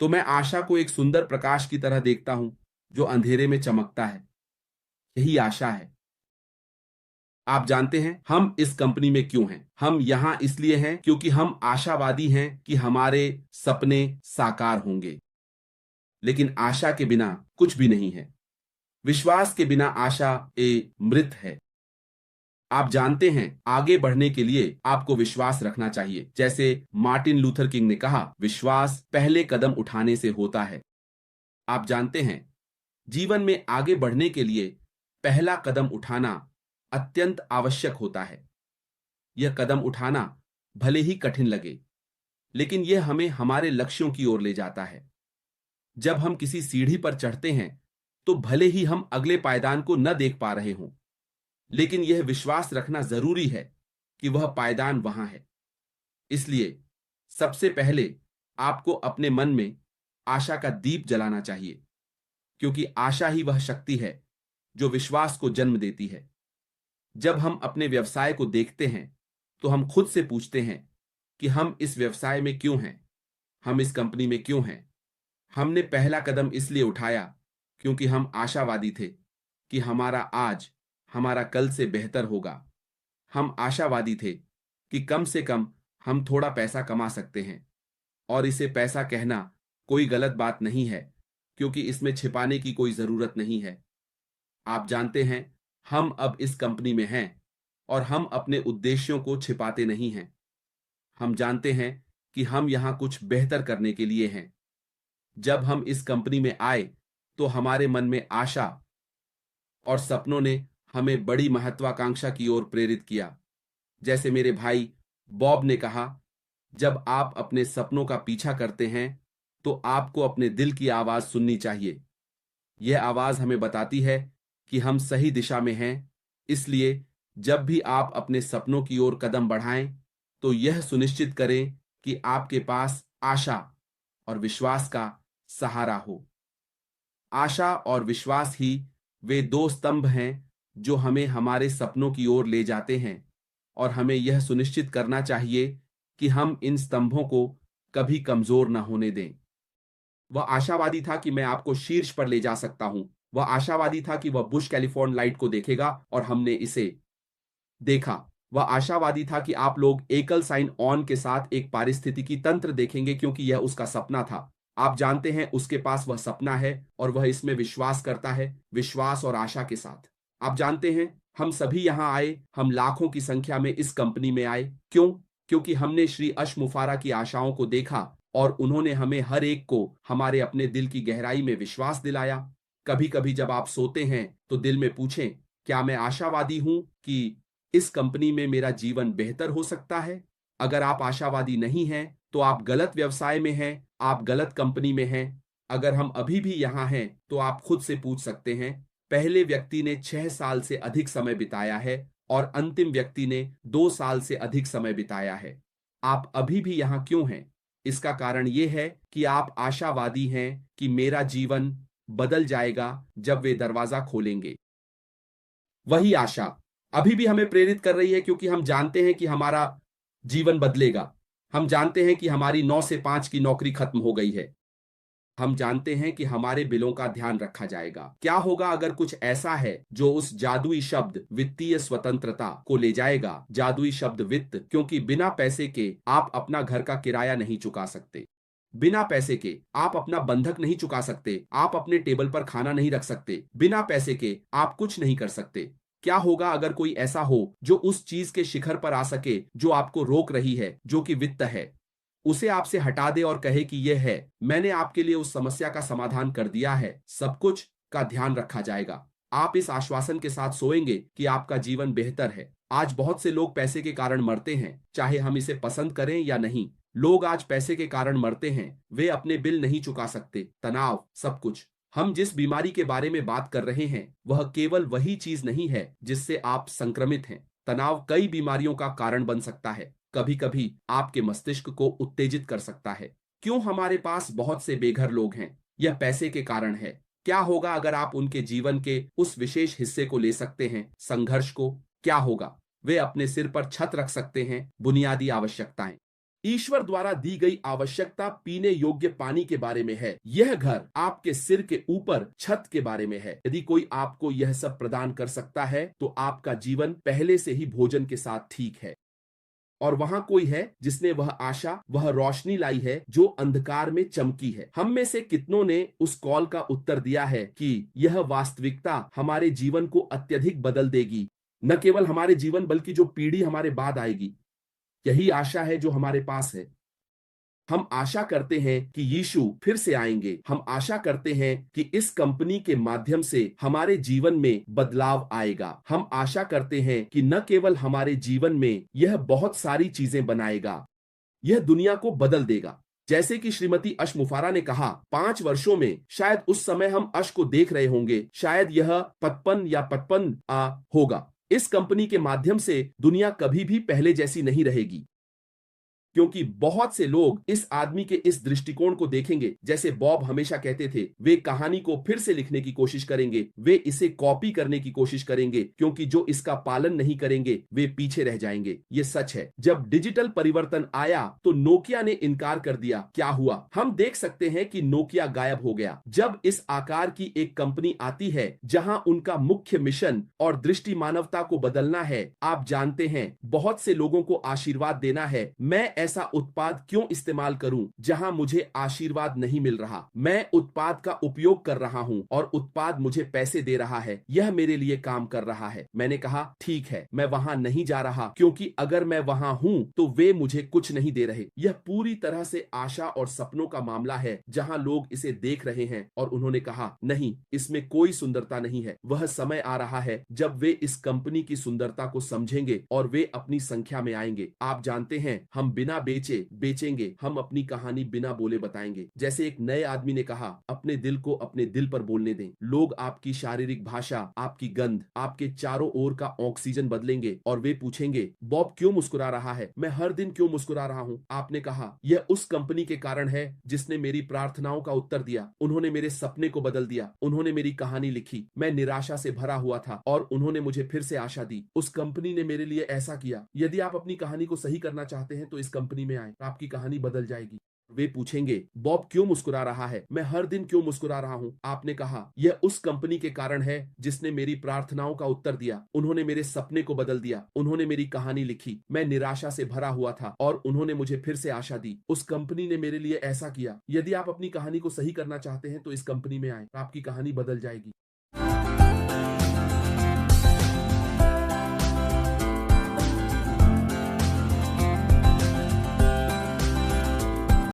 तो मैं आशा को एक सुंदर प्रकाश की तरह देखता हूं जो अंधेरे में चमकता है। यही आशा है। आप जानते हैं हम इस कंपनी में क्यों हैं? हम यहां इसलिए हैं क्योंकि हम आशावादी हैं कि हमारे सपने साकार होंगे। लेकिन आशा के बिना कुछ भी नहीं है। विश्वास के बिना आशा मृत है। आप जानते हैं आगे बढ़ने के लिए आपको विश्वास रखना चाहिए। जैसे मार्टिन लूथर किंग ने कहा, विश्वास पहले कदम उठाने से होता है। आप जानते हैं जीवन में आगे बढ़ने के लिए पहला कदम उठाना अत्यंत आवश्यक होता है। यह कदम उठाना भले ही कठिन लगे, लेकिन यह हमें हमारे लक्ष्यों की ओर ले जाता है। जब हम किसी सीढ़ी पर चढ़ते हैं तो भले ही हम अगले पायदान को न देख पा रहे हों, लेकिन यह विश्वास रखना जरूरी है कि वह पायदान वहां है। इसलिए सबसे पहले आपको अपने मन में आशा का दीप जलाना चाहिए, क्योंकि आशा ही वह शक्ति है जो विश्वास को जन्म देती है। जब हम अपने व्यवसाय को देखते हैं तो हम खुद से पूछते हैं कि हम इस व्यवसाय में क्यों हैं, हम इस कंपनी में क्यों हैं। हमने पहला कदम इसलिए उठाया क्योंकि हम आशावादी थे कि हमारा आज हमारा कल से बेहतर होगा। हम आशावादी थे कि कम से कम हम थोड़ा पैसा कमा सकते हैं, और इसे पैसा कहना कोई गलत बात नहीं है, क्योंकि इसमें छिपाने की कोई जरूरत नहीं है। आप जानते हैं हम अब इस कंपनी में हैं और हम अपने उद्देश्यों को छिपाते नहीं हैं। हम जानते हैं कि हम यहां कुछ बेहतर करने के लिए हैं। जब हम इस कंपनी में आए तो हमारे मन में आशा और सपनों ने हमें बड़ी महत्वाकांक्षा की ओर प्रेरित किया। जैसे मेरे भाई बॉब ने कहा, जब आप अपने सपनों का पीछा करते हैं तो आपको अपने दिल की आवाज सुननी चाहिए। यह आवाज हमें बताती है कि हम सही दिशा में हैं। इसलिए जब भी आप अपने सपनों की ओर कदम बढ़ाएं तो यह सुनिश्चित करें कि आपके पास आशा और विश्वास का सहारा हो। आशा और विश्वास ही वे दो स्तंभ हैं जो हमें हमारे सपनों की ओर ले जाते हैं, और हमें यह सुनिश्चित करना चाहिए कि हम इन स्तंभों को कभी कमजोर न होने दें। वह आशावादी था कि मैं आपको शीर्ष पर ले जा सकता हूं। वह आशावादी था कि वह बुश कैलिफोर्न लाइट को देखेगा, और हमने इसे देखा। वह आशावादी था कि आप लोग एकल साइन ऑन के साथ एक पारिस्थितिकी तंत्र देखेंगे, क्योंकि यह उसका सपना था। आप जानते हैं उसके पास वह सपना है और वह इसमें विश्वास करता है, विश्वास और आशा के साथ। आप जानते हैं हम सभी यहां आए, हम लाखों की संख्या में इस कंपनी में आए। क्यों? क्योंकि हमने श्री अशमुफारा की आशाओं को देखा और उन्होंने हमें हर एक को हमारे अपने दिल की गहराई में विश्वास दिलाया। कभी कभी जब आप सोते हैं तो दिल में पूछें, क्या मैं आशावादी हूं कि इस कंपनी में मेरा जीवन बेहतर हो सकता है? अगर आप आशावादी नहीं हैं तो आप गलत व्यवसाय में हैं, आप गलत कंपनी में हैं। अगर हम अभी भी यहां हैं तो आप खुद से पूछ सकते हैं, पहले व्यक्ति ने 6 साल से अधिक समय बिताया है और अंतिम व्यक्ति ने 2 साल से अधिक समय बिताया है। आप अभी भी यहां क्यों हैं? इसका कारण यह है कि आप आशावादी हैं कि मेरा जीवन बदल जाएगा जब वे दरवाजा खोलेंगे। वही आशा अभी भी हमें प्रेरित कर रही है, क्योंकि हम जानते हैं कि हमारा जीवन बदलेगा। हम जानते हैं कि हमारी 9 से 5 की नौकरी खत्म हो गई है। हम जानते हैं कि हमारे बिलों का ध्यान रखा जाएगा। क्या होगा अगर कुछ ऐसा है जो उस जादुई शब्द वित्तीय स्वतंत्रता को ले जाएगा? जादुई शब्द वित्त, क्योंकि बिना पैसे के आप अपना घर का किराया नहीं चुका सकते। बिना पैसे के आप अपना बंधक नहीं चुका सकते, आप अपने टेबल पर खाना नहीं रख सकते। बिना पैसे के आप कुछ नहीं कर सकते। क्या होगा अगर कोई ऐसा हो जो उस चीज के शिखर पर आ सके जो आपको रोक रही है, जो कि वित्त है, उसे आपसे हटा दे और कहे कि यह है, मैंने आपके लिए उस समस्या का समाधान कर दिया है, सब कुछ का ध्यान रखा जाएगा। आप इस आश्वासन के साथ सोएंगे कि आपका जीवन बेहतर है। आज बहुत से लोग पैसे के कारण मरते हैं, चाहे हम इसे पसंद करें या नहीं। लोग आज पैसे के कारण मरते हैं। वे अपने बिल नहीं चुका सकते, तनाव, सब कुछ। हम जिस बीमारी के बारे में बात कर रहे हैं वह केवल वही चीज नहीं है जिससे आप संक्रमित हैं। तनाव कई बीमारियों का कारण बन सकता है, कभी कभी आपके मस्तिष्क को उत्तेजित कर सकता है। क्यों हमारे पास बहुत से बेघर लोग हैं? यह पैसे के कारण है। क्या होगा अगर आप उनके जीवन के उस विशेष हिस्से को ले सकते हैं, संघर्ष को? क्या होगा? वे अपने सिर पर छत रख सकते हैं, बुनियादी आवश्यकताएं। ईश्वर द्वारा दी गई आवश्यकता पीने योग्य पानी के बारे में है। यह घर आपके सिर के ऊपर छत के बारे में है। यदि कोई आपको यह सब प्रदान कर सकता है तो आपका जीवन पहले से ही भोजन के साथ ठीक है। और वहां कोई है जिसने वह आशा, वह रोशनी लाई है जो अंधकार में चमकी है। हम में से कितनों ने उस कॉल का उत्तर दिया है कि यह वास्तविकता हमारे जीवन को अत्यधिक बदल देगी, न केवल हमारे जीवन बल्कि जो पीढ़ी हमारे बाद आएगी। यही आशा है जो हमारे पास है। हम आशा करते हैं कि यीशु फिर से आएंगे। हम आशा करते हैं कि इस कंपनी के माध्यम से हमारे जीवन में बदलाव आएगा। हम आशा करते हैं कि न केवल हमारे जीवन में यह बहुत सारी चीजें बनाएगा, यह दुनिया को बदल देगा। जैसे कि श्रीमती अशमुफारा ने कहा, 5 वर्षों में शायद उस समय हम अश को देख रहे होंगे, शायद यह 55 या 55 होगा। इस कंपनी के माध्यम से दुनिया कभी भी पहले जैसी नहीं रहेगी, क्योंकि बहुत से लोग इस आदमी के इस दृष्टिकोण को देखेंगे। जैसे बॉब हमेशा कहते थे, वे कहानी को फिर से लिखने की कोशिश करेंगे, वे इसे कॉपी करने की कोशिश करेंगे, क्योंकि जो इसका पालन नहीं करेंगे वे पीछे रह जाएंगे। ये सच है। जब डिजिटल परिवर्तन आया तो नोकिया ने इनकार कर दिया। क्या हुआ? हम देख सकते हैं कि नोकिया गायब हो गया। जब इस आकार की एक कंपनी आती है जहां उनका मुख्य मिशन और दृष्टि मानवता को बदलना है, आप जानते हैं, बहुत से लोगों को आशीर्वाद देना है। मैं ऐसा उत्पाद क्यों इस्तेमाल करूं जहां मुझे आशीर्वाद नहीं मिल रहा? मैं उत्पाद का उपयोग कर रहा हूं और उत्पाद मुझे पैसे दे रहा है, यह मेरे लिए काम कर रहा है। मैंने कहा, ठीक है, मैं वहां नहीं जा रहा, क्योंकि अगर मैं वहां हूं तो वे मुझे कुछ नहीं दे रहे। यह पूरी तरह से आशा और सपनों का मामला है, जहां लोग इसे देख रहे हैं और उन्होंने कहा, नहीं, इसमें कोई सुंदरता नहीं है। वह समय आ रहा है जब वे इस कंपनी की सुंदरता को समझेंगे और वे अपनी संख्या में आएंगे। आप जानते हैं, हम बिना बेचेंगे, हम अपनी कहानी बिना बोले बताएंगे। जैसे एक नए आदमी ने कहा, अपने दिल को अपने दिल पर बोलने दें। लोग आपकी शारीरिक भाषा, आपकी गंध, आपके चारों ओर का ऑक्सीजन बदलेंगे और वे पूछेंगे, बॉब क्यों मुस्कुरा रहा है? मैं हर दिन क्यों मुस्कुरा रहा हूं? आपने कहा, यह उस कंपनी के कारण है जिसने मेरी प्रार्थनाओं का उत्तर दिया। उन्होंने मेरे सपने को बदल दिया। उन्होंने मेरी कहानी लिखी। मैं निराशा से भरा हुआ था और उन्होंने मुझे फिर से आशा दी। उस कंपनी ने मेरे लिए ऐसा किया। यदि आप अपनी कहानी को सही करना चाहते हैं तो इस कंपनी में आए, आपकी कहानी बदल जाएगी। वे पूछेंगे, बॉब क्यों मुस्कुरा रहा है? मैं हर दिन क्यों मुस्कुरा रहा हूं? आपने कहा, यह उस कंपनी के कारण है जिसने मेरी प्रार्थनाओं का उत्तर दिया। उन्होंने मेरे सपने को बदल दिया। उन्होंने मेरी कहानी लिखी। मैं निराशा से भरा हुआ था और उन्होंने मुझे फिर से आशा दी। उस कंपनी ने मेरे लिए ऐसा किया। यदि आप अपनी कहानी को सही करना चाहते हैं तो इस कंपनी में आए, आपकी कहानी बदल जाएगी।